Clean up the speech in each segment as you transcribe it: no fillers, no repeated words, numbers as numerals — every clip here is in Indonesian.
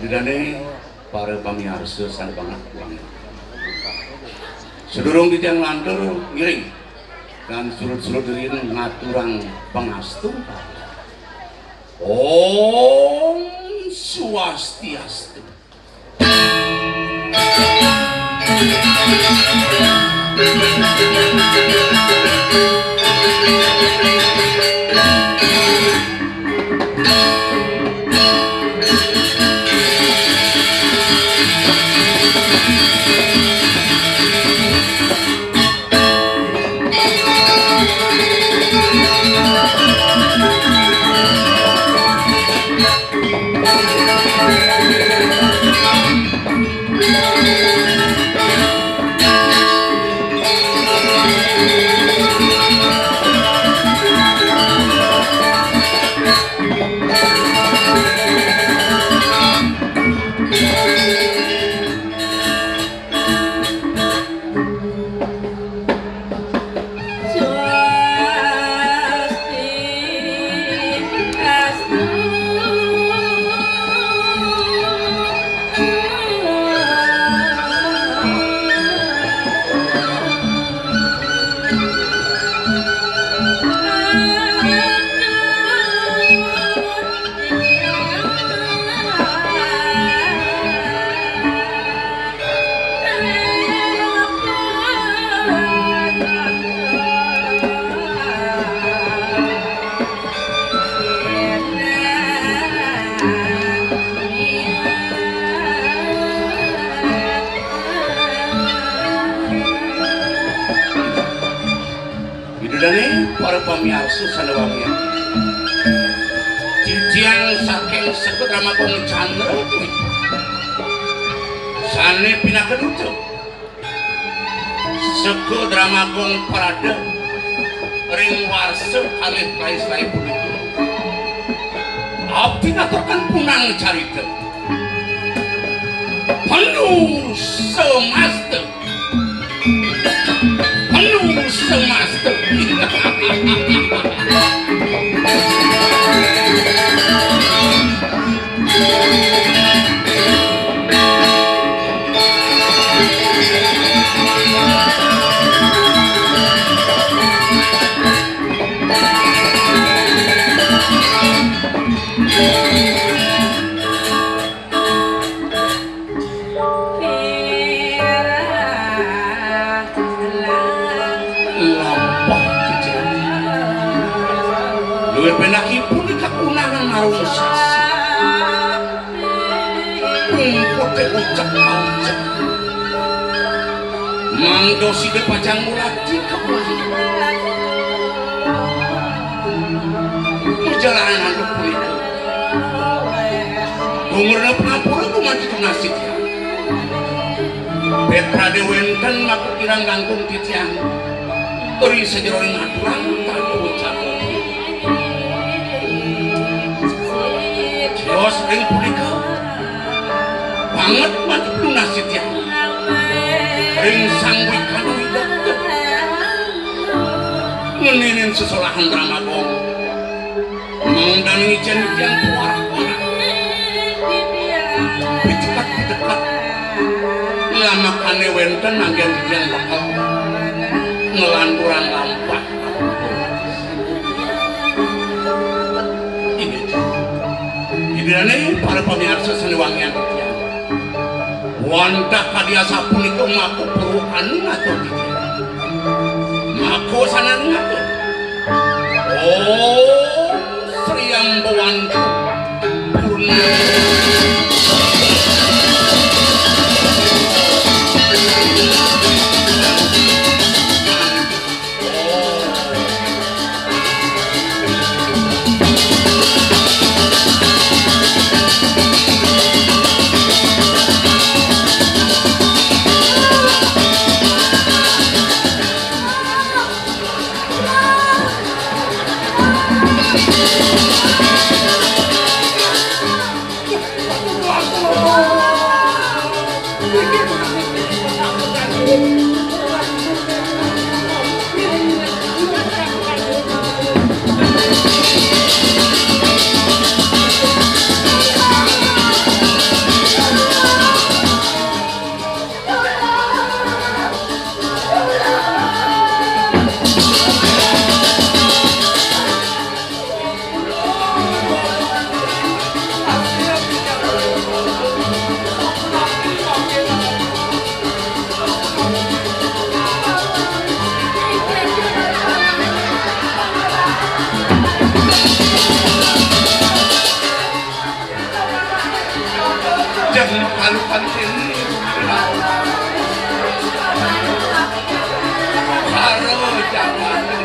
Didane para pamirsa sanebangat uang. Sedurung di tiang lantur ngiring dan surut-surut diriin ngaturang pangastu. Om Swastiastu. Dane para pamirsa sanewangian cijian saking sekut Ramakong Chandra kuwi sane pinakedutu sekut Ramakong Parada ring warsa kalih lain-lain punika abdi ngaturkan punang carita penuh semasta penakipun di kakunangan marung sasi umpote ucap-ucap mangdosi de pajang mulati kembali perjalanan aku itu umurnya pengampura aku mati tunasik ya Petra dewentan maku kirang ganggung titian ori sejeroing aturan tak ucap Jos ring punika banget mati lunasit ya ring sangwi kanu hidup ngeninin sesolahan Ramakong mengundang ijen yang puara-puara bidekat lama kane wenten agen yang bakal ngelanduran lampak Dene para pamirsa sanewangian wantah kadiasa punika maku perukan ngatur maku sanan ngatur oh Sriang Bawantu Purna Jangan palukan sini. Karo jangan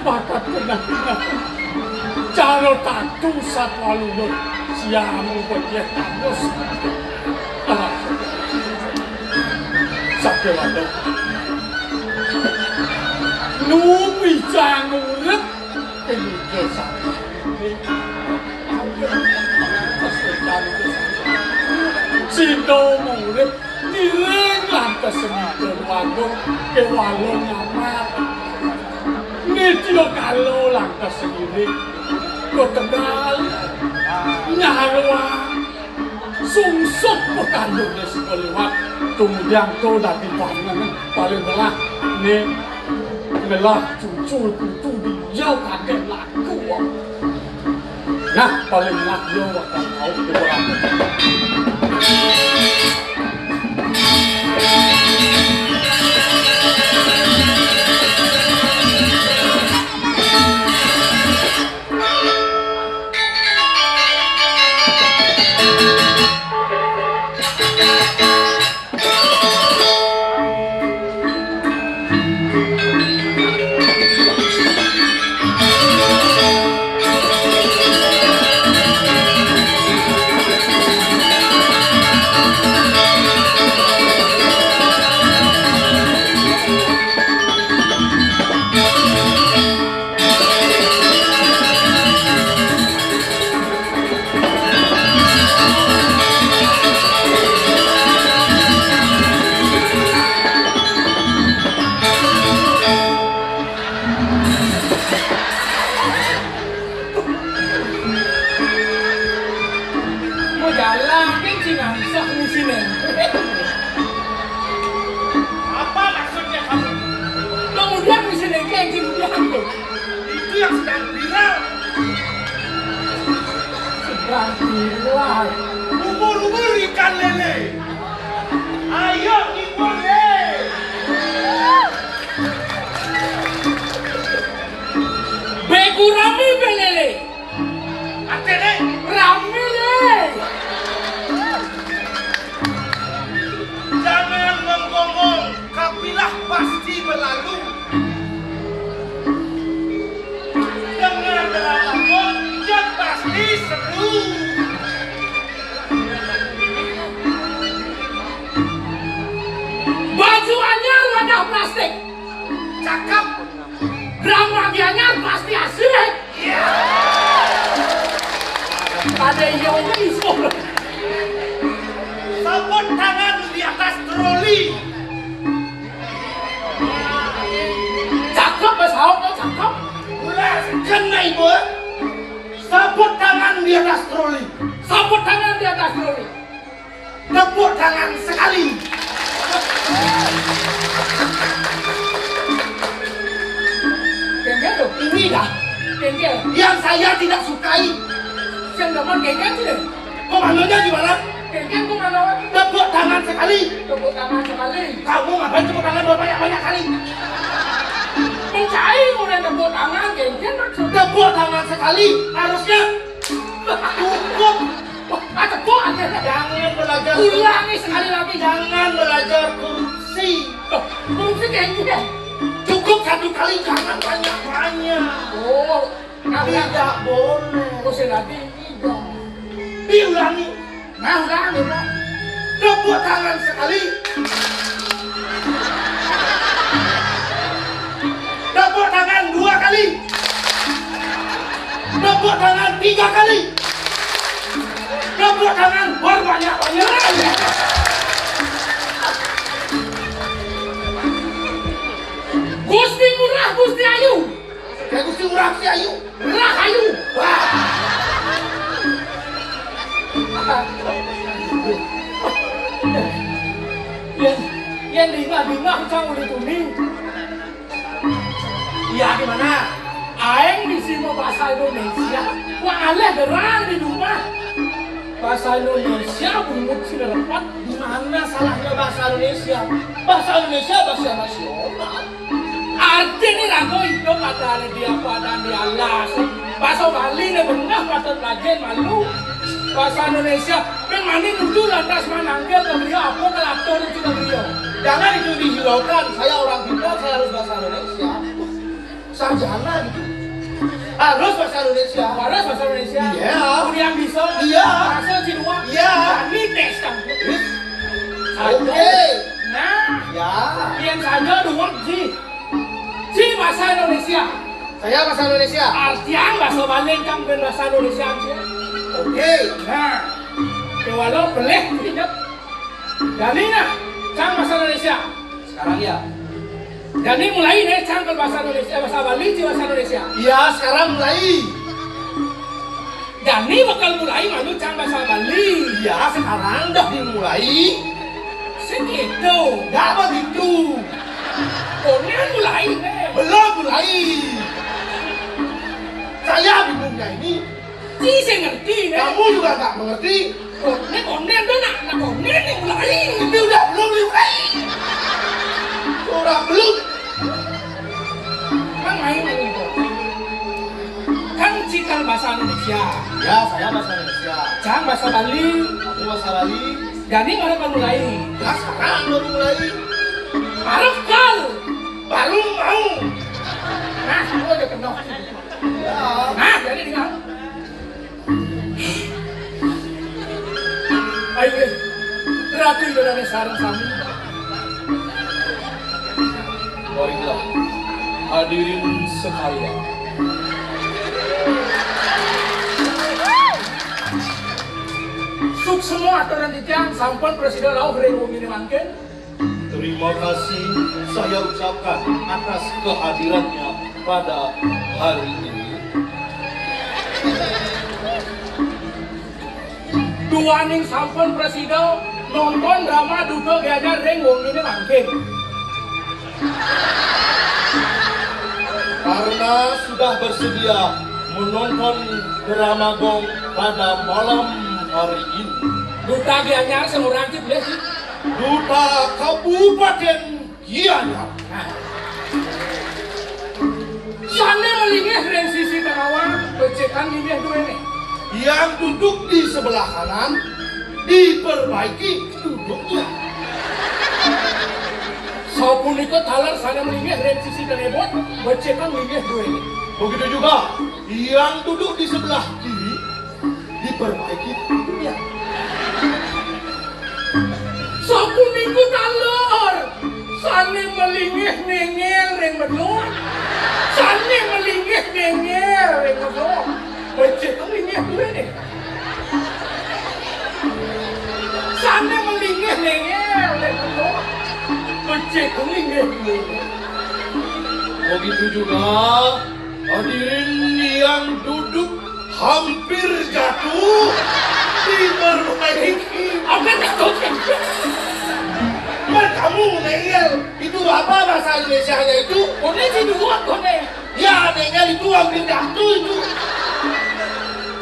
bakat kena-kena cara tatu satwa lulut siamu bagian tanus sakit wadah nubi jangulet ini kisah Sino murid direng lantas seni ke walong amat Nitio kalau lantas sendiri kau kenal nyawa sungsut pekandung di sekelewat kemudian kau dari bangunan paling belah ini belah cucu kutu dijauh kakek laku nah paling belah jauh akan kau kebelah Apa maksudnya kamu? Kemudian misalnya kencing diambil. Itu yang sedang viral. Sedang viral. Ubur-ubur ikan lele. Ayo ibu le. Begu rami belele. Atene Rami le. jangan menggonggong. Kapilah pasti berlalu. Dengan berlalu, yang pasti seru. Baju anyar wadah plastik. Cakep. Drama anyar pasti asik. Ada yang iso. Sabut tangan di atas troli. Cakep besar cakep. Ulas kena ibu. Sabut tangan di atas troli. Sabut tangan di atas troli. Tepuk tangan sekali. Kengkel tuh. Ini dah Kengkel. yang saya tidak sukai. Yang dapat kengkel sih. Komandonya gimana? Kengkel tuh mana? Tepuk tangan sekali. Tepuk tangan sekali. Kamu ngapain tepuk tangan banyak-banyak kali? Mencari udah tepuk tangan kengkel maksudnya. Tepuk tangan sekali. Harusnya cukup. Tepuk aja. Ya Ulangi sekali lagi. Jangan belajar korupsi. Korupsi kayak gini deh. Cukup satu kali, jangan banyak-banyak. Oh, Tidak boleh. Kursi lagi ini dong. Diulangi. Nah, udah. Tepuk tangan sekali. Tepuk tangan 2 kali. Tepuk tangan 3 kali. Tepuk tangan berbanyak-banyak. Gusti murah, Gusti ayu. Ya Gusti murah, Gusti ayu. Murah ayu. Wah. Yang lima cang udah kuning. Iya gimana? Aeng di sini bahasa Indonesia. Wah aleh gerang di rumah. Bahasa Indonesia bumut sih dapat. Di mana salahnya bahasa Indonesia? Bahasa Indonesia bahasa nasional. Artinya rago itu pada dia pada di alas. Bahasa Bali nih benar pada belajar malu. Bahasa Indonesia, mani nuju lantas mananggil ke beliau apa kelaktor itu ke beliau. Jangan itu dihiraukan. Saya orang pintar, saya harus bahasa Indonesia. Sarjana gitu. Harus bahasa Indonesia. Waras bahasa Indonesia. Iya. Yang bisa. Iya. Bahasa Cina. Iya. Ini tes kan. Oke. Nah, Ya. yang saja dua si bahasa Indonesia. Saya bahasa Indonesia. Artian bahasa Bali kan bahasa Indonesia aja. Oke. Nah, walau boleh tidak. Jadi nah, cang bahasa Indonesia. Sekarang ya. Jadi mulai nih cang ke bahasa Indonesia, bahasa Bali di bahasa Indonesia. Iya, sekarang mulai. Jadi bakal mulai malu cang bahasa Bali. Iya, sekarang udah dimulai. Segitu. Gak begitu. Kemudian mulai nih. Belum mulai. Saya bingungnya ini. Si saya ngerti nih. Kamu juga gak mengerti. Kemudian tuh nak kemudian nih mulai. Ini udah belum dimulai. Udah belum. Kan main itu. Kan cikal bahasa Indonesia. Ya, saya bahasa Indonesia. Cang bahasa Bali. Aku bahasa Bali. Jadi mana kan mulai? Ya, sekarang baru mulai. Harus kal. Baru mau. Nah, lu udah kenal. Ya. Nah, jadi tinggal. Ayo, Ratu Indonesia sarang sami. Baiklah, hadirin sekalian. Suk semua aturan titian sampun presiden lau berengung ini mangken. Terima kasih saya ucapkan atas kehadirannya pada hari ini. Dua ning sampun presiden nonton drama duduk diajar rengung ini mangken. Karena sudah bersedia menonton drama Gong pada malam hari ini. Duta Gianyar seorang cip boleh sih. Duta Kabupaten Gianyar. Sana melingih dari sisi Terawan, becekan lingih dua ini. Yang duduk di sebelah kanan diperbaiki duduknya. Saupun ikut halar sana melingih dari sisi Tenebot, becekan lingih dua ini. Begitu juga yang duduk di sebelah kiri diperbaiki duduknya. Saupun ikut halar sana melingih nengel ring bedul. Sana melingih nengel ring bedul. Becekan lingih dua ini. Sana melingih nengel ring bedul. Becekan lingih dua ini. Begitu juga hadirin yang duduk hampir jatuh diperbaiki. Apa takut kan? Mas kamu nengel itu apa bahasa Indonesianya itu? Kone si dua kone. Ya nengel itu hampir jatuh itu.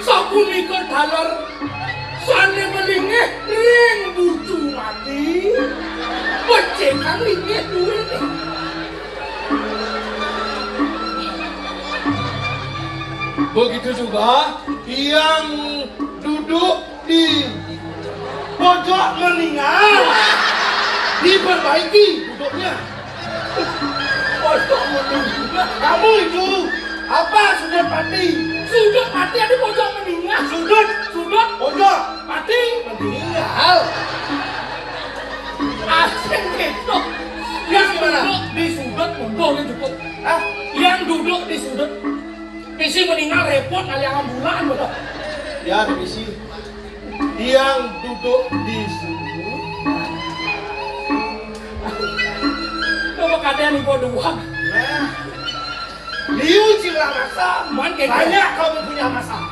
Sapu ikut halar. Sana melingih ring bucu mati. Becekan lingih dua ini. Begitu juga yang duduk di pojok Duduk meninggal. Diperbaiki duduknya. Pojok meninggal. Kamu itu apa sudut mati? Sudut mati ada pojok meninggal. Sudut pojok mati. meninggal. Asing gitu. Yang Gimana? duduk di sudut mundur cukup. Hah? Yang duduk di sudut. Isi meninggal repot kali ambulan betul. Ya, divisi. Yang duduk di sudut. Coba kadang nih gua doang. Nah, Liu Cilamasa, banyak kamu punya masalah.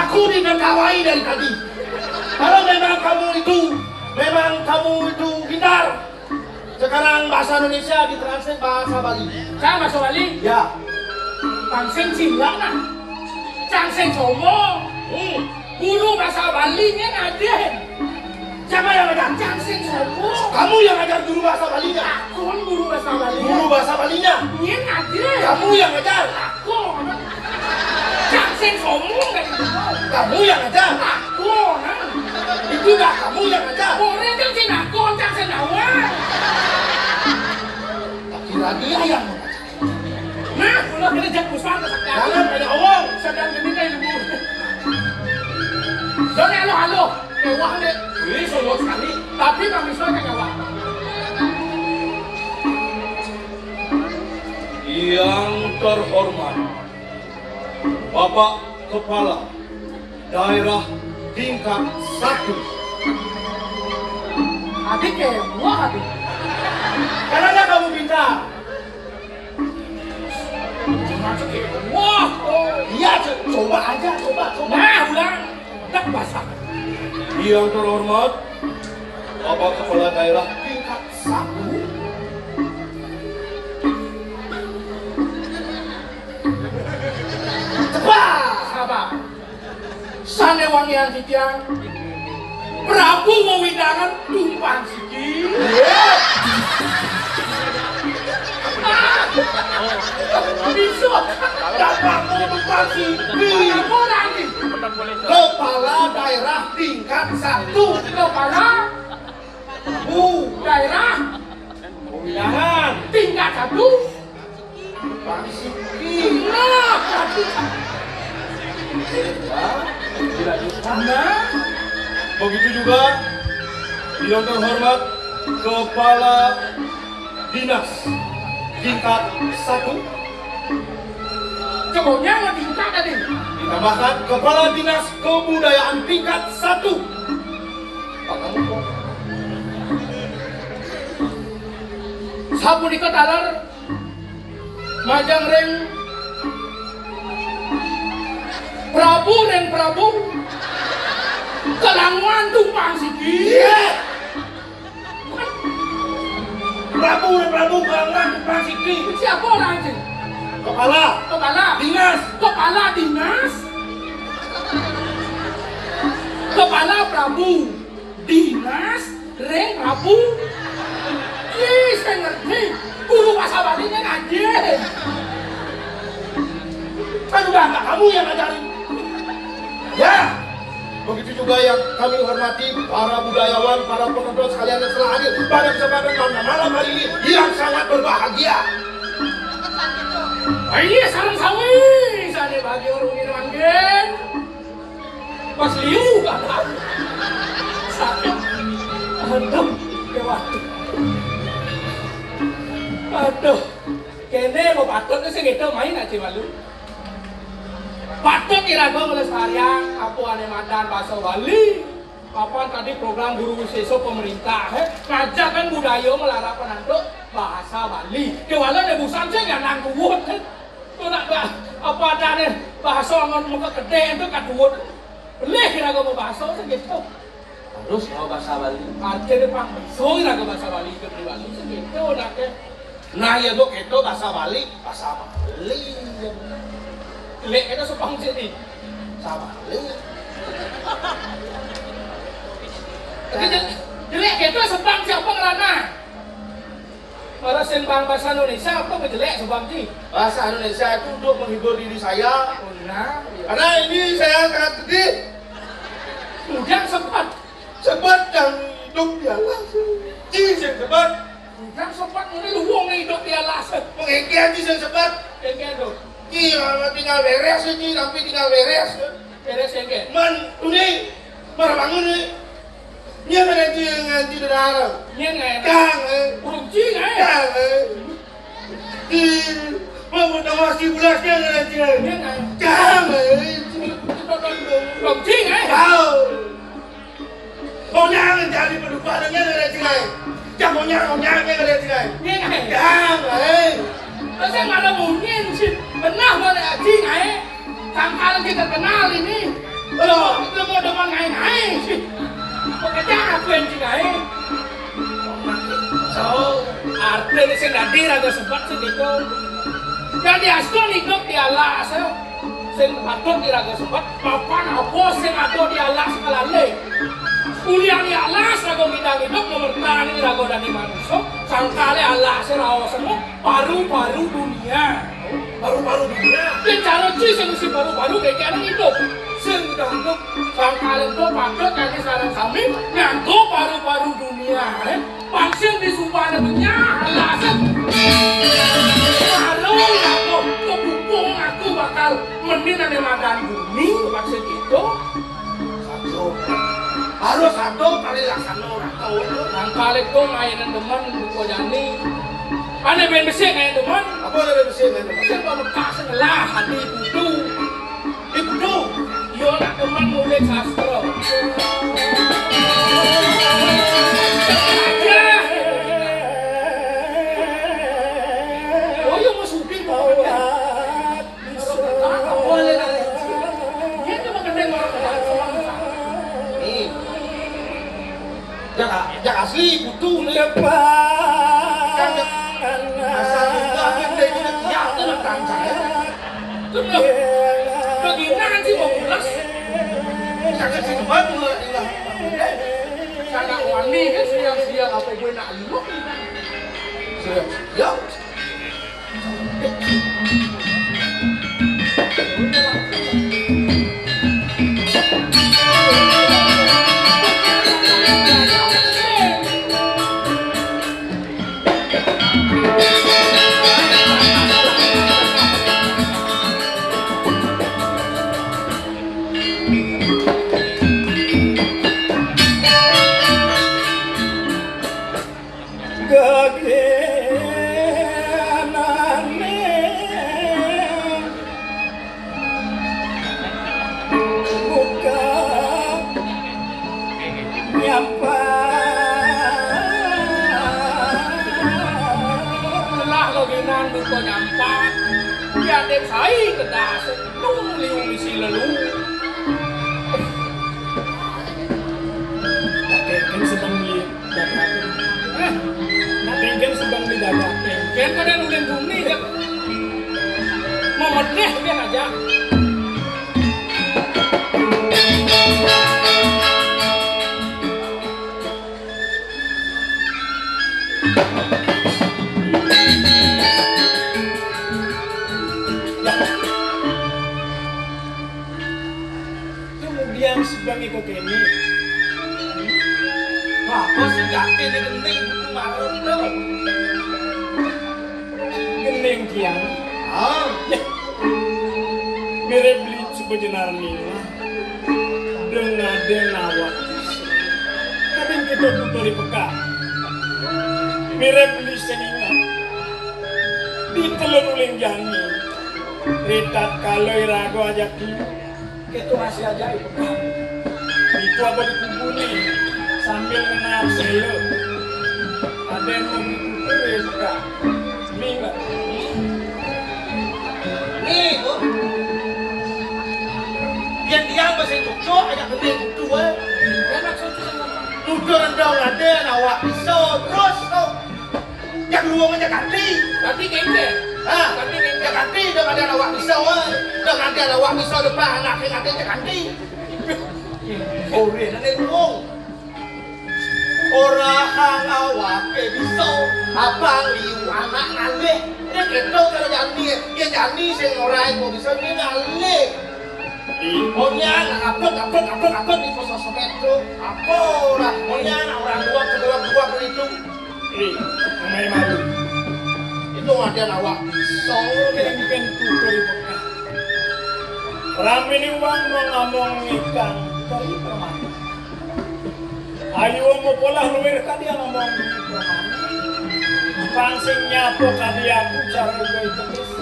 Aku ditertawai dari tadi. Kalau memang kamu itu pintar. Sekarang bahasa Indonesia ditranslate bahasa Bali. Saya masuk Bali. Ya. Tangseng Cimlang nah. Tangseng Somo. Guru bahasa Balinya Naden. Siapa yang ngajar? Tangseng Somo. Kamu yang ngajar guru bahasa Balinya. Aku guru bahasa Bali. Guru bahasa Balinya. Ini Naden. Kamu yang ngajar. Aku. Tangseng Somo dari Kamu yang ngajar. aku. Itu dah kamu yang ngajar. Boleh Tangseng aku, Tangseng awal. Kira dia yang ngajar. Nah, kalau kita jangan pusat ke Jangan banyak omong. sedang diminta ibu. Soalnya halo, mewah deh. Ini solo sekali. Tapi kami soalnya mewah. Yang terhormat, Bapak Kepala Daerah tingkat 1. Adik mewah adik. Karena kamu pintar. Masuk wah, Iya, coba aja, coba. nah ulang, tak basah. Yang terhormat, Bapak Kepala Daerah tingkat 1. Cepat! Sabar. Sanewangian titiang. Prabu Mawidangan tumpang siki. Bisa. Dapat tumpang siki. Apa lagi? Kepala Daerah tingkat 1. Kepala daerah Pemindahan. tingkat 1. Tumpang siki. Nah, Nah, begitu juga yang terhormat Kepala Dinas tingkat 1. cokonya mau tingkat tadi. Ditambahkan Kepala Dinas Kebudayaan tingkat 1. Pak kamu kok? Sapu di ketalar majang reng Prabu kelanguan tumpang siki. Prabu Banglan tumpang siki. Siapa orang sih? Kepala Dinas. Kepala Prabu Dinas Reng Prabu. Ih, saya ngerti. Guru bahasa Balinya ngaji. kan udah nggak kamu yang ngajarin. Ya, begitu juga yang kami hormati para budayawan, para penonton sekalian yang telah hadir pada kesempatan malam hari ini yang sangat berbahagia. Ini sarang sawi, sana bagi orang ini manggen. Pas liu kata. Sakit. Aduh, dewa. Aduh, kene mau patut sih gitu main aja malu. Patut irago melestarian apa ane madan bahasa Bali. Apa tadi program guru seso pemerintah ngajak kan budaya melarang penantuk bahasa Bali. Kewalan ada busan sih nggak nangkuwut kan. Tuh nak apa ada nih bahasa ngon muka gede itu kaduwut. Boleh irago mau bahasa segitu. Harus mau bahasa Bali. Artinya pang so irago bahasa Bali ke Bali segitu nak ke. Nah ya dok itu bahasa Bali. Lek itu sepang sini. Bahasa Bali. Jelek itu sebang siapa ngerana? Kalau sembang bahasa Indonesia apa ngejelek sebang sih? Bahasa Indonesia itu untuk menghibur diri saya. Nah, Karena ini saya sangat sedih. kemudian sempat Sebut yang hidup di alas. Ji sing sebat. Kan sempat ngene lu wong hidup di alas. Pengekian ji sing sebat. Engke lho. Ji tinggal beres ji tapi tinggal beres. Beres engke. Man ini marah bangun nih. Nya ngaji darah. Nya ngai. Kang Urung ji ngai. Kang Ji mau tawasi bulasnya ngaji. Nya ngai. Kang Urung ji ngai. Kau Onyang jadi pedukannya ngaji. Jam onyangnya ngaji. Nya ngai. Kang Saya nggak ada mungkin sih. Benar mana ji ngai. Kang kita kenal ini. Lo mau demen ngai sih. Pekerja apa yang cikai? So, artinya saya nggak diraga sempat sedikit. Jadi asal hidup di alas, saya patut diraga sempat. Papan apa saya ngatur di alas kalale? Kuliah di alas, raga bidang hidup nomor tani raga dari manusia. Sangkale alas rawa semua paru-paru dunia. Paru-paru dunia. Dan cara sih mesti paru-paru kayak gini hidup. Sudah untuk sangkalen itu pakai kaki sarang kami nyangkut paru-paru dunia. Vaksin disumpah namanya alasan. Kalau aku kebukung aku bakal mending ada makan bumi vaksin itu. Harus satu kali laksana orang tahu. Sangkalen itu mainan teman buku jani. Ane ben besi kayak teman. Apa lebih bersih kan? Saya kalau kasih lah hati budu. Ibu Yo nak teman mulai sastra. Oh yo masukin kau ya. Boleh dah. Dia cuma kendeng orang Nih. Jak asli butuh nih. Kan asal buka kita ini ya dalam kancah ya. Kenapa? Bagaimana sih mau pulas? Kakek sih banget tinggal. Kakak wani kan siang-siang apa gue nak lu? Serius. Ya. Kau nyampak, dia ada saya ke dasar, nung liu misi lalu. Nakengken sedang beli daging. Nakengken sedang beli daging. Kan pada nulen bumi kan, momennya dia ngajak. Kemudian sebagai kokeni, Apa sih jati di genting butuh marun tuh? geneng kian, mirip beli sebejenar nila, dengan denawat. Kadang kita tutori peka, mirip beli seninga, di telur uling jani, ritat kaloi rago ajak Itu masih aja di pegang. itu apa dikubuni sambil mengenal saya ada yang mau dikumpulin kak seminggu Nih, Bu. Diam-diam masih cucuk aja genting butuh eh. Kan maksudnya Nudur rendang ada awak pisau terus tau. Yang luang aja ganti. tapi kengke. Ah, ya ganti dengan ada awak pisau eh. Dengan ada awak pisau depan anak yang ganti ganti. Oh, ini nanti luang. Orang hang awak ke pisau, abang liu anak ngalih. Dia gitu kalau jadi, dia jadi sing orang mau pisau ini ngalih. Pokoknya upload di sosmed itu. Apa lah? Pokoknya orang tua kedua itu. Namanya malu. Itu ada awak. Mungkin tutur di pekah. Rame ni uang mau ngomong ikan dari permana. Ayo mau pola lumer kan dia ngomong permana. Pangsingnya po kadi aku cara juga itu guys.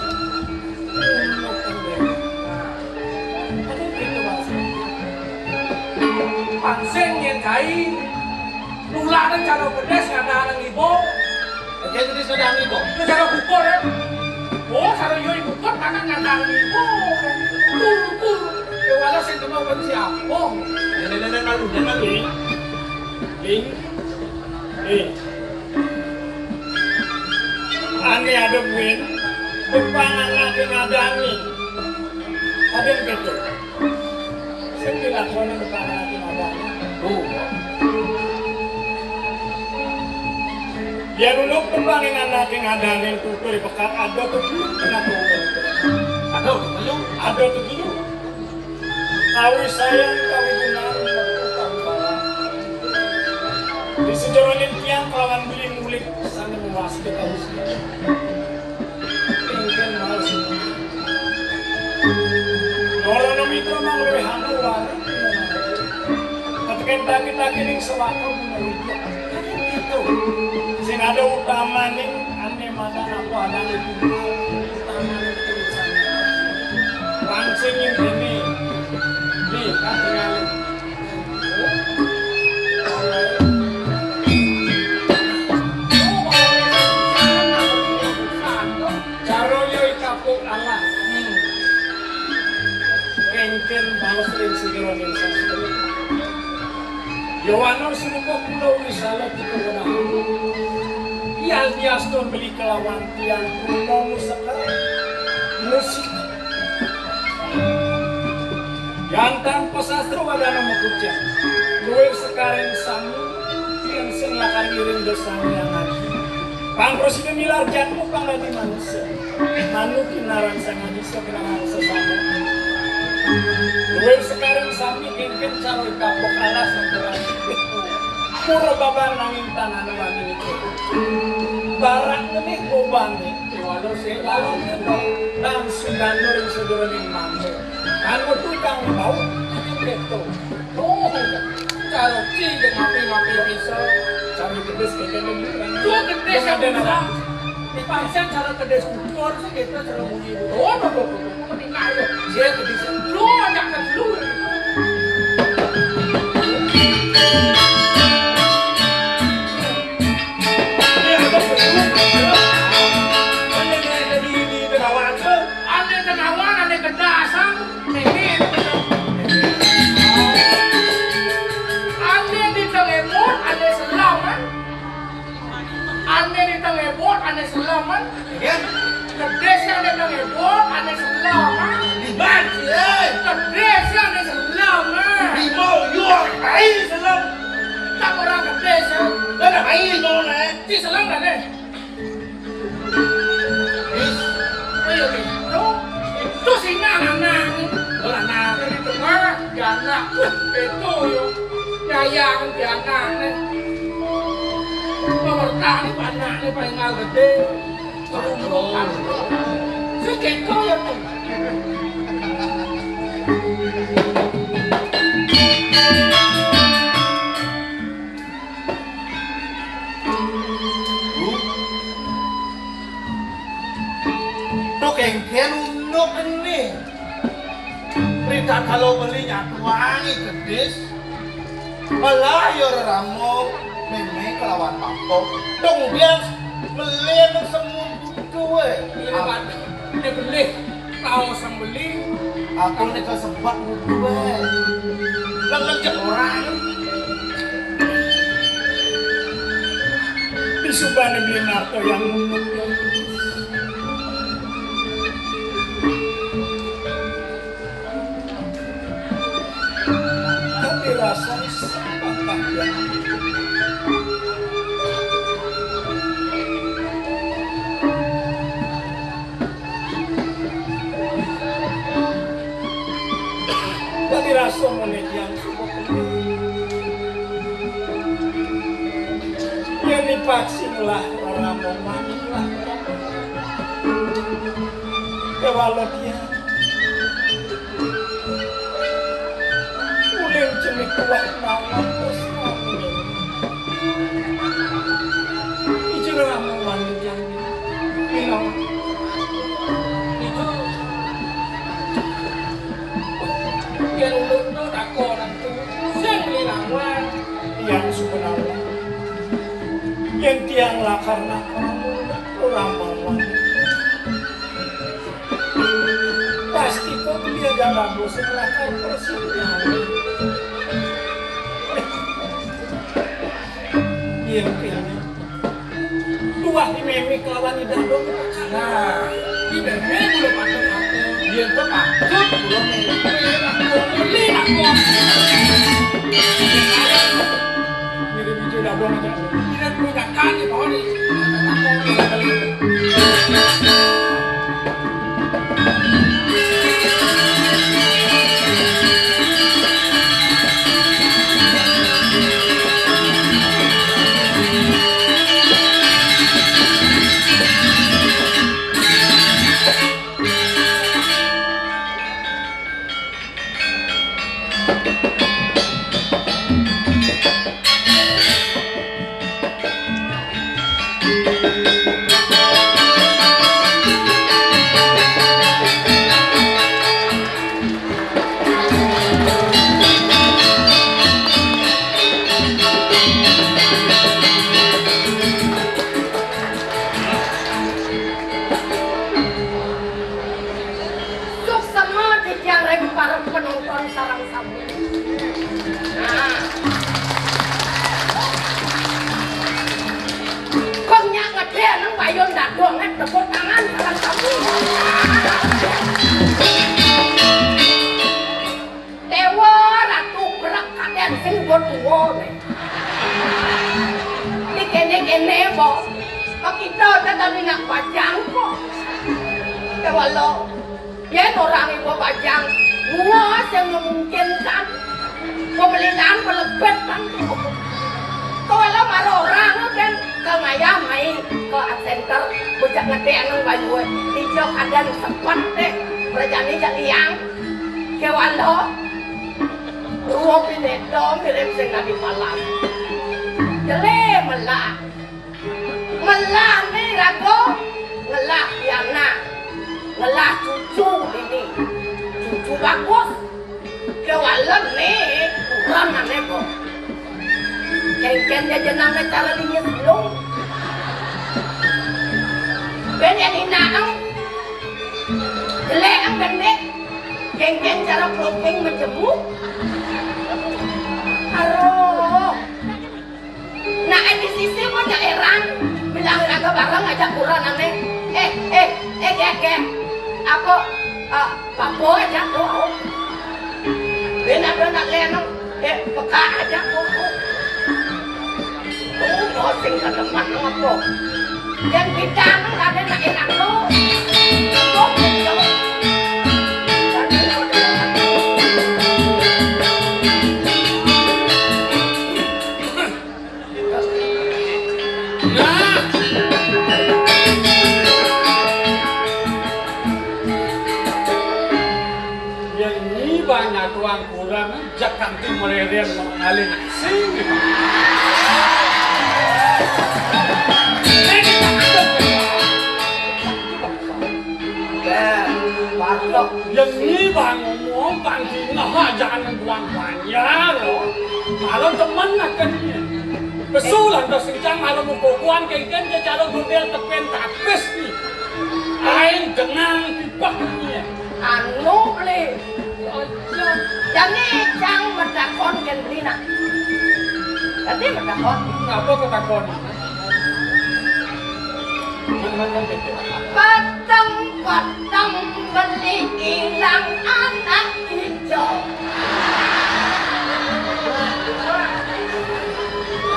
Pangsing yang kain nularan cara pedes ngadahan ibu. Jadi itu sedang ibu. Itu cara bukur ya. Oh, cara yo ibu kan makan ngadahan ibu. Tur. Ya walau sing kena benci apa. Nenek malu. Ling. Ane ada win. Depanan lagi ngadani. Ada yang betul. Saya bilang kono depanan lagi ngadani. Ya dulu kembangin anak yang ngadani tutur di pekat ada tuh kenapa? Ada tuh dulu. Kawi sayang, kawi benar, kawi parah. Di sejoronin tiang kawan beli mulik sana mewas ke tahu sih. Mungkin mau sih. Orang itu memang lebih hanu warna. Ketika kita kini sewaktu menurutnya itu. Sing ada utama nih, aneh makan apa ada itu utama itu sana. Pangsing ini. Kan tinggal caro yo ikapuk Allah kengken balas rin sigironin sasri Yowanor sinupok pulau risalah kita benar ial diaston beli kelawan tiang pulau musaka musik yang tanpa sastro ada nama kucing luar sekarang samu yang senlakan iring dosanya yang lagi Pang Presiden milar janmu pang lagi manusia manu kinaran sang manusia kenangan sesama luar sekarang sami ingin cari kapok alas untuk pura babar nangin tanah wangi itu barang ini kobani walau selalu itu langsung danur yang sederhana mampu anu tukang bau gitu. Oh, kalau cincin mapi bisa cari kedes kayak gini. Dua kedes yang bisa. Di pasar cara kedes ukur sih kita cara bunyi. Oh, ini kayu. Dia kedes lu ajak ke lu. Ane kedasan. Ane selamat, kedesnya ane ngebot, ane selamat, kedesnya ane selamat, selam, tak orang kedesnya, si selam kan deh, ayo itu si nang, orang di tengah, jana, itu yo, nyayang jana nih. Pemerintah ini banyaknya paling gede kerumunan segitu ya tuh tuh kengken unuk ini berita kalau belinya tuangi kedis malah ya ramo memang kelawan mampu kemudian belian semua butuh ini beli tahu sembeli aku ini kesempat butuh lengkap orang di subane beli narto yang unuk tapi rasanya sampah yang somone yang subuh yang dipaksin lah orang mani lah kewalot ya udah cemik kuat malam terus ijilah mani yang bilang yang lu tak orang tu sen bilang wah yang sebenarnya yang tiang lah karena orang bawang pasti kok dia jangan bosan lakar persinya yang pilih dua di memik lawan di dado nah di bebe belum ada apa dia tu takut belum beli aku mirip biji dado aja tidak punya kan di bawah ni tepuk tangan salam kamu dewa ratu berak kalian sing tua nih ini kene bos kita tetapi nak pajang kok dewa lo ya orang ibu pajang luas yang memungkinkan pemeliharaan pelebet kan kalau marah orang kan ke ngayah main ke center bujak ngedek nang baju dijok ada sempat deh kerjaan jadi yang kewan lo dua pinedo mirip sing di malam jele melah nih rago ngelah Diana ngelah cucu ini cucu bagus kewan lo nih kurang aneh kok kengken jajanang na cara niya silong ganyan inaang jele ang gande kengken cara klopeng majemuk aro na di sisi mo na erang bilang naga barang aja kurang aneh ge ako papo aja tuh benar-benar lenong peka aja tuh bossing ka naman ako. Yan kita nang ada na enak lo. Yang ini banyak tuang kurang, jangan tu mereka mengalih sini. Yang ini bang ngomong bang tinggal jangan buang banyak loh. Kalau teman nak kena besulan tu sejam kalau mukuan kengken cara model tepen tapis ni. Ain dengang pipak ni. Anu le. Jadi jangan mendakon kendrina. Tadi mendakon. Apa ketakon? Patang beli hilang anak hijau.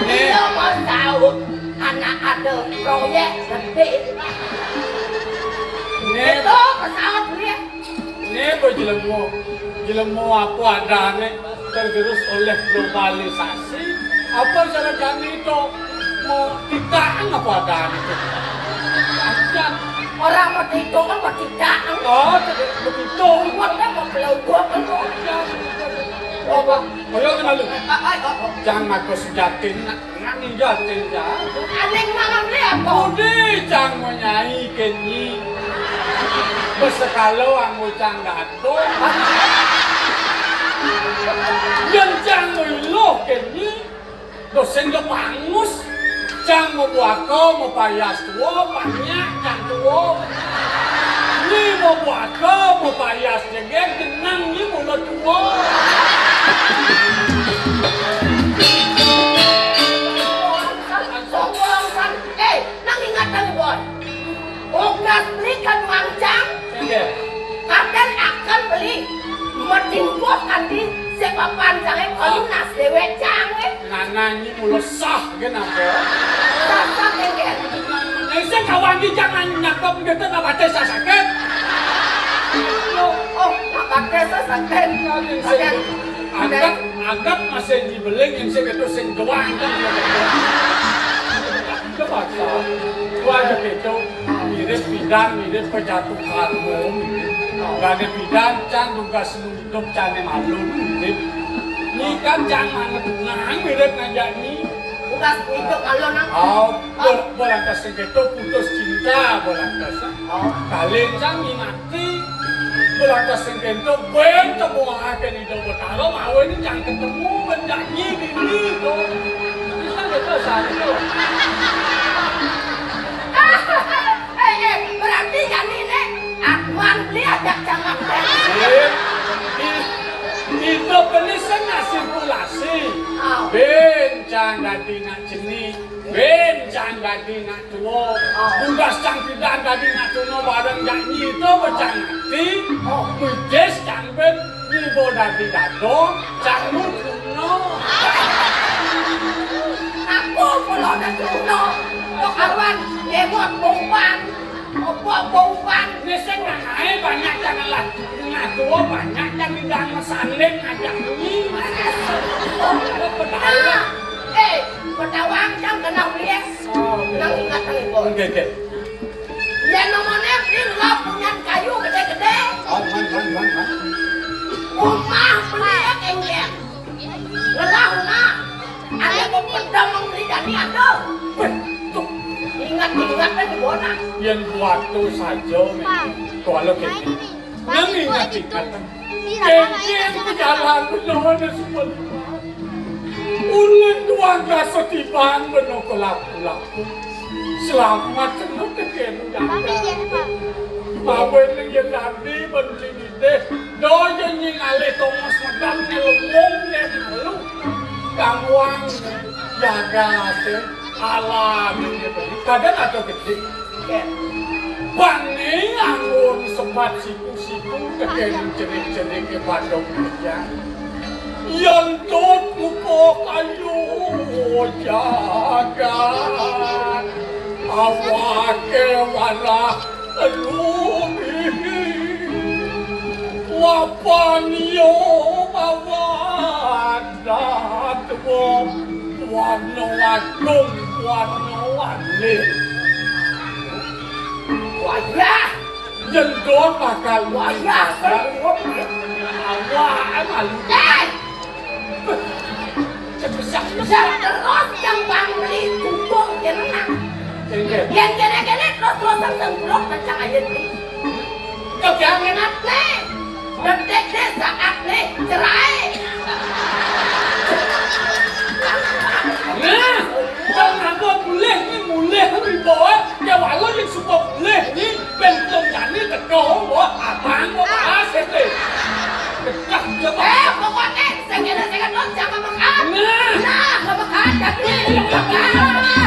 Dia mau tahu anak ada proyek gede. Itu pesawat dia. Ini berjelenggo. ilmu apa adanya tergerus oleh globalisasi. Apa cara kami itu mau ditahan apa adanya itu? Ajan. Orang mau tidur kan mau tidak. Oh, begitu. Buatnya mau pelauan kan kok. Apa? Ayo malu. Jangan aku sujatin, ngani jatin ya. Aneh mana beli apa? Udah jangan menyai kenyi. Besekalo ang ucang dato. Yang jangan lo kenyi. Dosen lo pangus. Jangan mau buako, mau payas tua, banyak jangan tua. Ni mau buako, mau payas jengeng, tenang ni mulut tua. Sombong. Nang ingat kami boy. Ugas belikan mancang. Kapten akan beli. Medingkos andi sepak panjangnya kolunas dewe canggih. Nana ini mulut sah kenapa? Sah kengken. Saya kawan di jangan nyakap gitu nama desa sakit. Oh, nak desa sakit. Agak masih dibeling yang saya itu sing doang kan. Kebaca, gua gitu mirip bidan, mirip pejatuhan umum. Gak ada bidan, can juga hidup cane malu mirip. Ini kan jangan nang mirip ngajak ni. Bukan hidup kalau nang. Oh, bolantas gitu putus cinta bolantas. Oh, Kalian jangan mati. Bolantas gitu bentuk buahakan hidup bertaro mau ini jangan ketemu menjanji gini tuh. Bisa gitu saat itu. Berarti kan ini Akman beli ajak jangan Itu penisnya nggak sirkulasi. Oh. Bencang dadi nak jenih, bencang dadi nak tua, tugas cang tidak dadi nak tua bareng janji itu becang nanti. Kudes cang ben nibo dadi dado, cang nu kuno. Aku kalau ada kuno, kok kawan demot bongpan, opo bongpan. Niseng nganai banyak jangan lah, nak tua banyak yang tidak ngesaling ngajak ini. Pedawang jam kenal dia. Nang ingat nang ibu. Oke. Ya nomornya beli lo punya kayu gede-gede. Rumah beli ya kengkeng. Lelah rumah. Ada kok pedang membeli dari ada. Ingat lagi bona. Yang waktu saja kalau gitu. Yang ingat. Kengkeng berjalan benar semua. Ulen tuan rasa tiban benar kelaku-laku. Selamat kenal kekendang. Bawa yang nanti beli deh. Doa yang alih Thomas Madam ngelomong dan malu. Gangguan jaga deh alam ini beli. Kadang atau gede. Bani anggun sempat siku-siku kekendang jenik-jenik ke Bandung kerja. Yang tutup kayu jagat awak kewarah lumi wapanyo mawadat wano agung wano alit Wajah. jendol bakal Wajah. awak malu Jangan terus yang bang beli tutup jenang. Yang kene-kene terus-terusan sengkrok kencang aja nih. Jangan ingat nih. Detik deh saat nih cerai. Nah, jangan boleh ni boleh ni boy. Ya walau yang suka boleh ni bentuk jadi tekong boy. Abang boy asyik ni. Dekat je boy. Pokoknya saya terus jangan makan. Nah, Nah, makan tapi makan.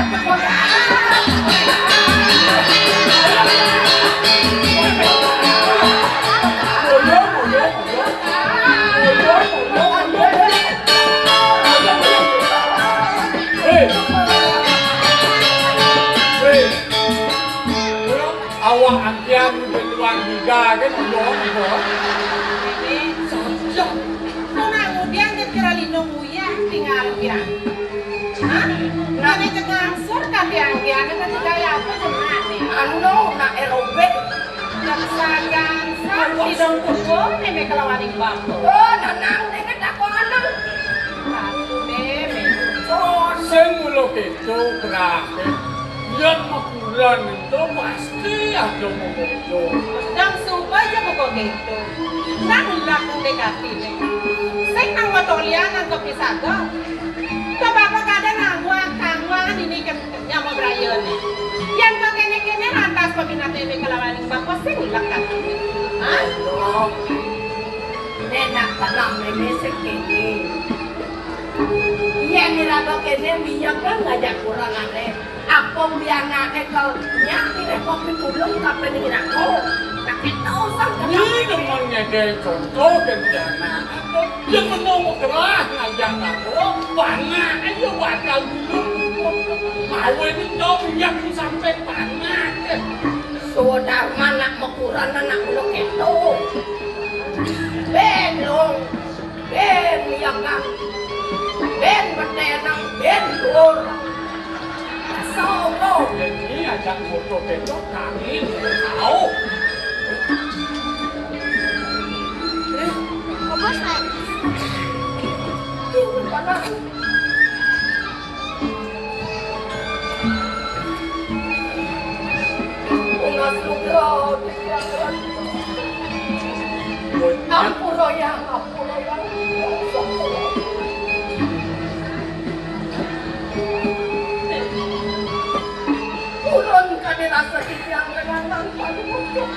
awak antian beruang giga kan boy. tiang. Hah? Nani ngangsur ka tiang-tiang ka kaya apa cemane? Anu nak aerobik dan sagan di dong tubuh neme kelawaning bambu. Oh, nanang dengan aku anak. Neme. Oh, sing mulo keto berarti yang makulan itu pasti ada momodo. Dan supaya pokok gitu. Nang laku dekatine. Sing nang matolian nang kepisaga. Coba kadang nangwang ini nyamo brayone. Yang kene-kene lantas pabinatene kalawaning bapak sing lekat. Hah? Nenak tanam ini sekini. Iya nirago kene minyak kan ngajak kurang aneh. Apa biangane kau nyaki repot ditulung tapi nirako. Tak itu sang Ini namanya kayak contoh bencana. Yang menunggu kerah ngajak aku, panah aja bakal dulu. Mau ini dong yang sampai panah. Saudara mana makuran anak ulo keto. Ben long, ben miyakan, ben bertenang, ben lur. Solo. Jadi ajak foto beto kami tahu. Apa sih? Panas. Unas lugro, Ampuroyang. Turun ka nila sa tigang regalan pagmutok.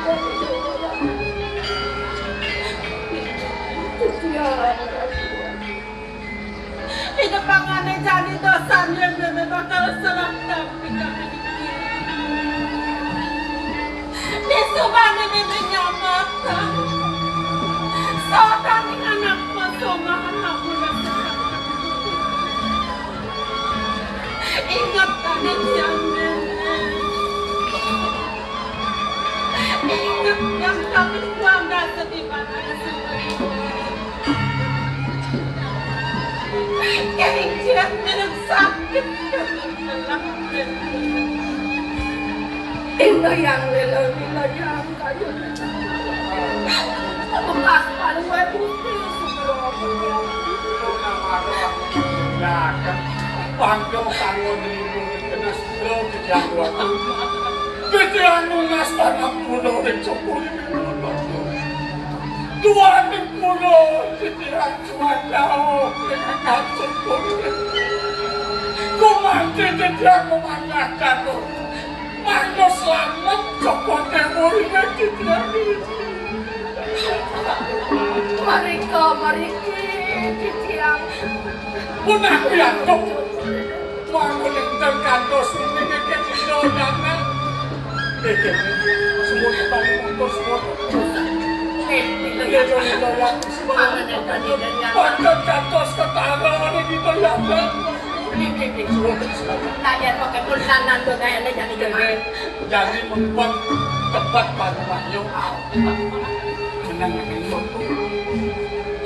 Ito pa nga na dyan ito, saan yung bebe bakal sarap tapi kami Niso ba na bebe niya mata? Sa kaming anak mo, sumahan ako na sa Ingat ka din siyang bebe. Ingat yang kami bangga sa tibanan sa Kaya nagsakit ka ng malakit. Inayang nilayang kayo na. Tumas paluway buti. Pangkau kangon ibu kena stroh kejauhan. Kejauhan lunas tanah pulau dan cokuli minuman. Dua di pulau kejauhan cuma jauh dengan kacau cokuli. Ku mati kejauhan memandangkan ku. Mano selamat cokot temuri dan kejauhan ini. Mariki, kejauhan. Punah pianto. Mano lintang kantos ini kejauhan dana. Semua tahu untuk semua. Panjat kantos ketara orang kita yang Layan pakai pulsanan tuh kayaknya jadi membuat tempat pada Wahyu menangani waktu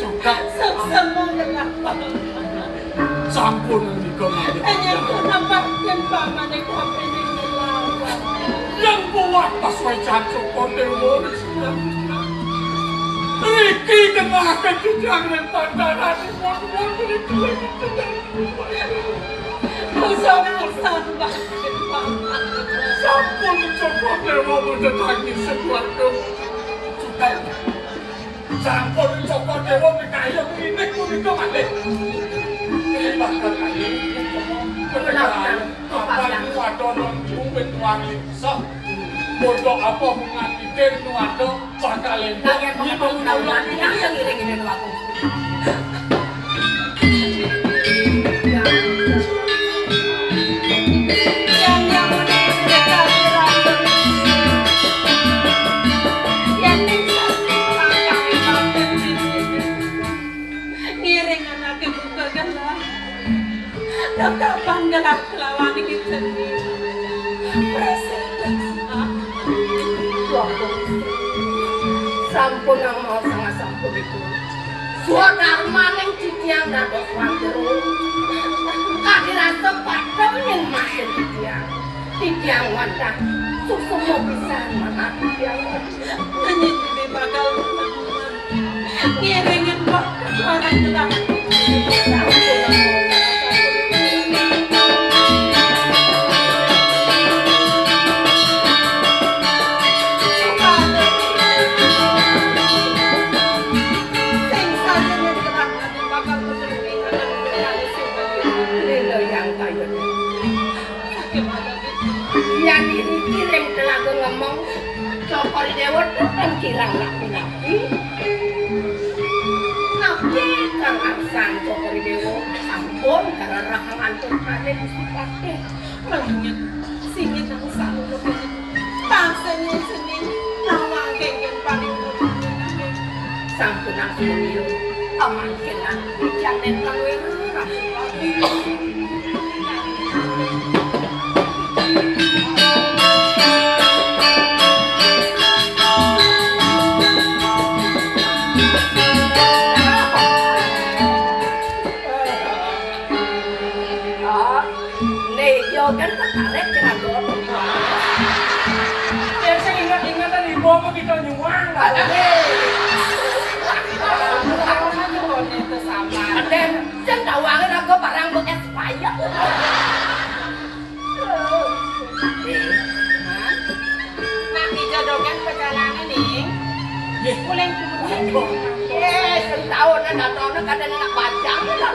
juga sama dengan sampun di komando nampakkan paman yang ini melawan yang buat pas wajan sokon dewa Riki kena kejang dan pandaran buat Riki sampun sampun coba dewa mendatangi sesuatu juga sampun coba dewa berkaya ini kunika mati ini bahkan lagi pendekaan apa ini wadonon bumbet wangi sok bodoh apa mengantikan nuado bakal lembut kalian pengunawan yang ngiring-ngiring aku Kapan gelap lawan kita sampun ang mau sangat sampun itu suara maning ciciang dados wanteru yang wantah susu mau bisa mana yang Hanya jadi bakal ngiringin kok orang telah yang dikirim telah ngomong Cokor Dewa kan kirang napi-napi napi kang Aksan Cokor Dewa sampun karena rahang antum ada di sipate melangit singit ang salo tangsanya senin nawang kengken paling sampun ang sumil aman kenan dijanen kang wira kan tertarik dengan dua perempuan. Ya saya ingat-ingatan ibu apa kita nyuang lah. Itu sama. Dan saya tawangan aku barang bekas payah. Nak dijodohkan perjalanan nih. Pulang kemudian. Setahun dan datang kadang nak bacang lah.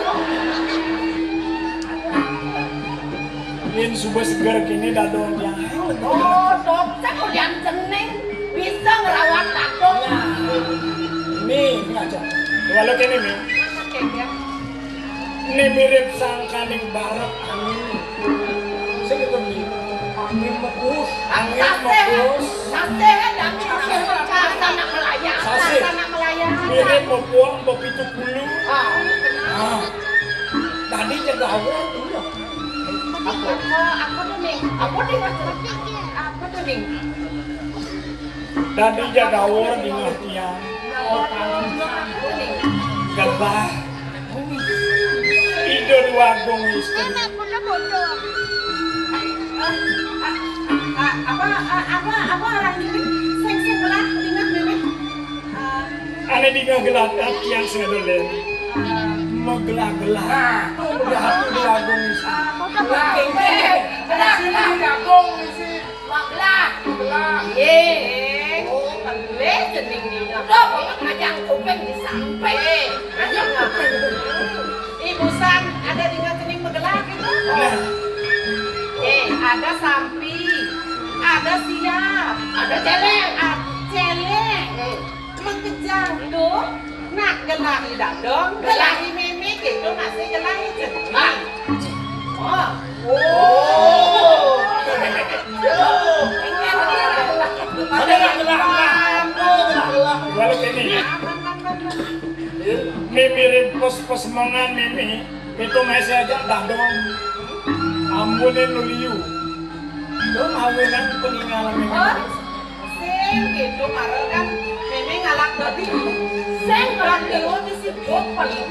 Ini subuh segar kini dadong yang oh, dokter kuliah cening bisa ngerawat takut. Ini aja. Walau kini nih. Ini mirip sangkaning barat angin. Segitu nih. Angin mekus. Sase dan sana melayang. Sana melayang. Mirip mau buang mau pitu bulu. Tadi jaga awal dulu. Aku tuh nih. Tadi jaga awal di ngertian. Gabah. Ido dua gong istri. Apa orang ini? Seng belah ingat bebek. Ane di ngegelatak yang sedolen. Mau gelah-gelah. Udah hatu dua gong istri. Sini jagung isi. Oh, kembali cening ni. Kau banyak ngajang kuping di sampai. Ngajang kuping. Ibu San, ada dengan cening megelak itu? Ada sampi, ada siap, Ada celeng. celeng, mengejang tuh, nak gelahi dadong, gelahi meme gitu masih gelahi cening. Walau kini mirip pos-pos mangan mimi itu masih aja dadong ambunin nuliu itu mawinan peninggalan mimi Sing gitu karena kan meme ngalak tadi, Seng ngalak dulu di situ paling,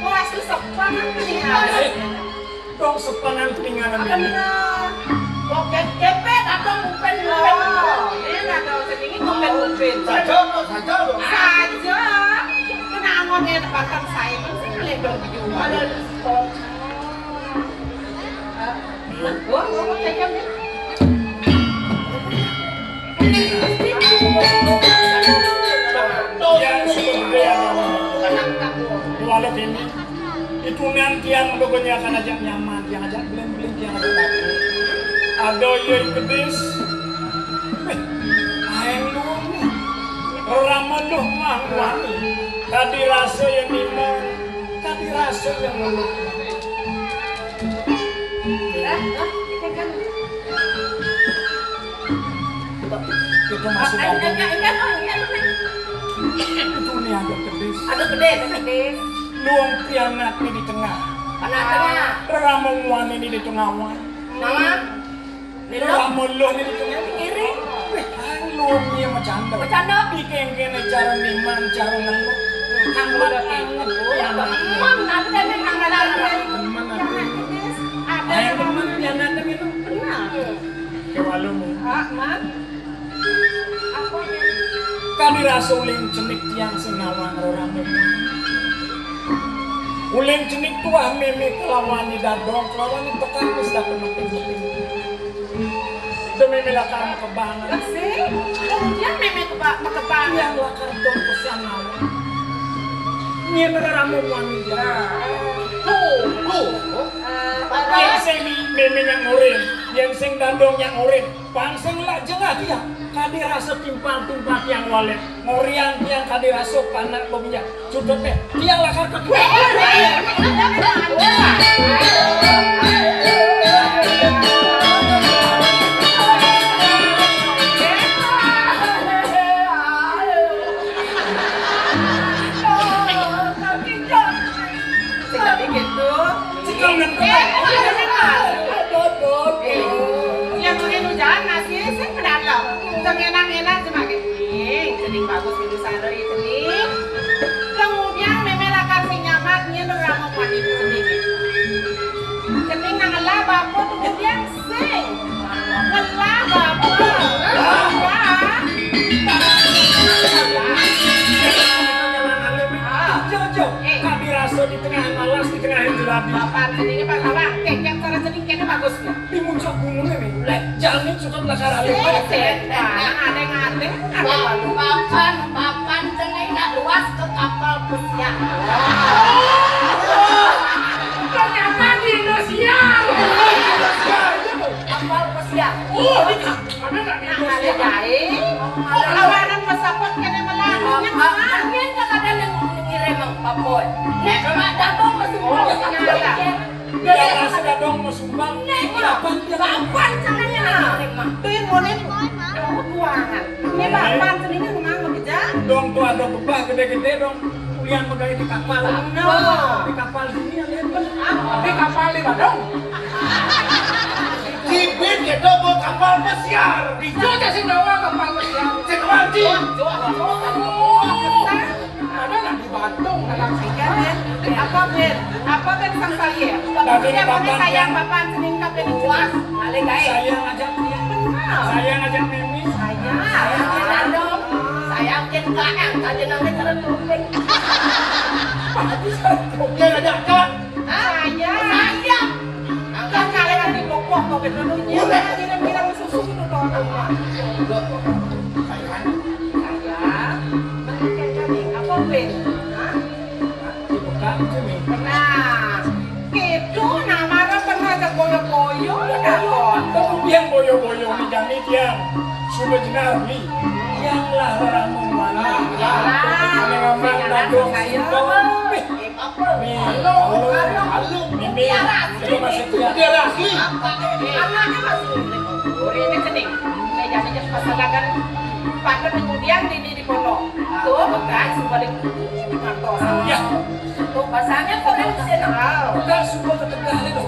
kelas itu sepan peninggalan. dong sepanan peninggalan mimi Boket kepet atau mupen. Ini nggak tahu sedikit mungkin. Saja dong. Saja. Kena angonnya tempatan saya masih melebel juga. Gua kayaknya nih. ya sebenarnya walau ini itu nantian pokoknya akan ajak nyaman yang ajak beli-beli yang ajak laku ada yang kedis ayam lu ramen lu mah tadi rasa yang nimon tadi rasa yang lu itu masih ada itu nih agak kedis Ada gede. luang pianak ini di tengah Tengah. ramen wan ini di tengah wan Mama. Nino. ramen lu ini di tengah Kiri. luang dia macam Bercanda. Dikengkene cara niman, cara nelu. Angmat anget. Mam nanti memang ada. Teman aku. Ayah teman pian datang itu. kewalumu. Man. Apa ya? Kami rasa uling cenik tiang sing ngawang rorame. Uling cenik tua meme kelawan di dadong, kelawan di tekan wis dak penting-penting. Demi melakar kebangan. Kasih. Kemudian meme kebang. Yang lakar dong pesan ngawang. Nyen raramu wanita. Yang sing meme yang urin, yang sing dandong yang urin, pang sing lak jengah dia. Kadi rasa timpang-timpang yang walet, ngorian tiang kadi rasa panak bominya. Cudotnya, tiang lakar kedua. Enak cuma gini, jadi bagus itu sana itu nih. Kemudian meme lakar si nyamatnya tuh ramu mandi sendiri. Jadi nangala bapo kemudian sing, ngelah bapo, Jojo, kami rasa di tengah malas, di tengah jelabi. bapak sendiri pak awak, kek cara sedikitnya bagus nih. Di muncul gunung ini, lek jamin sudah lakar alim. Ngade-ngade, Papan cenai nak luas ke kapal pesiar. Ternyata di Indonesia. Kapal pesiar. Oh, ini mana nggak di ngade Indonesia? baik. Awanan pesapot kene melarangnya Angin kadang yang ngirim ang papoy. Nek dadong masumbang sa kapal. Dia rasa dadong mesumbang. Kapan cenanya ngirim ang Tuh yang boleh buangan. Ini bapak sendiri memang bekerja. Dong tuh ada bebah gede-gede dong. Kuliah megah di kapal. No. Di kapal dunia lihat. Di kapal di Badung. Cipit ya dobo kapal pesiar. Di Jogja sih bawa kapal pesiar. Cek mati. Ada nggak di Bandung? Dalam Apa Ben sang saya? Tapi Dia bapak boleh sayang yang- bapak sendiri kapan puas. Ngalih gae. Saya ngajak dia. Saya ngajak Mimi. Saya dadong. Saya ken kaang kajen nang tertuping. Dia ngajak kak. Saya. Kan kalian di pokok kok kedulunya. Dia bilang susu itu orang. Saya. Mending kami apa Ben? Dibuka itu Mimi. Nah, itu namanya pernah ada boyo-boyo ya kon. Kemudian boyo-boyo di jami tiang. Sudah jenarli. Yang lah ramu mana. Kami ngomong dadong simpang. Mimi. Halo. Mimi. Itu masih tiang. Dia rasli. Anaknya masih ini cening. Saya jadinya pasangan pada kemudian di pondok. Tuh bekas sebalik di kantor. Ya. Tuh pasangnya konvensional. Bukan semua ketegalan itu.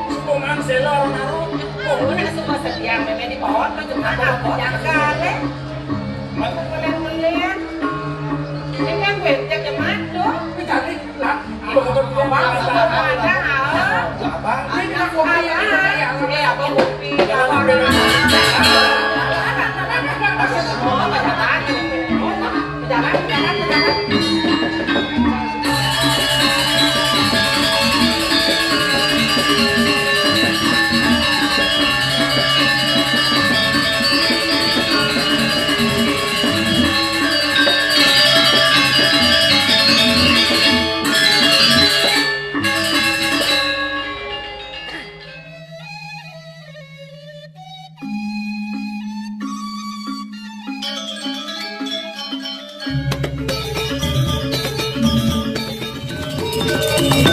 Semua man selor naruh. Udah semua sedia meme di pohon tuh cuma aku yang kale. Melihat. Ini kan gue cek kemat tuh. Jadi lah. Betul dia Ada Abang. Ini aku bilang ini apa kopi. Oh, pejalan. Thank you.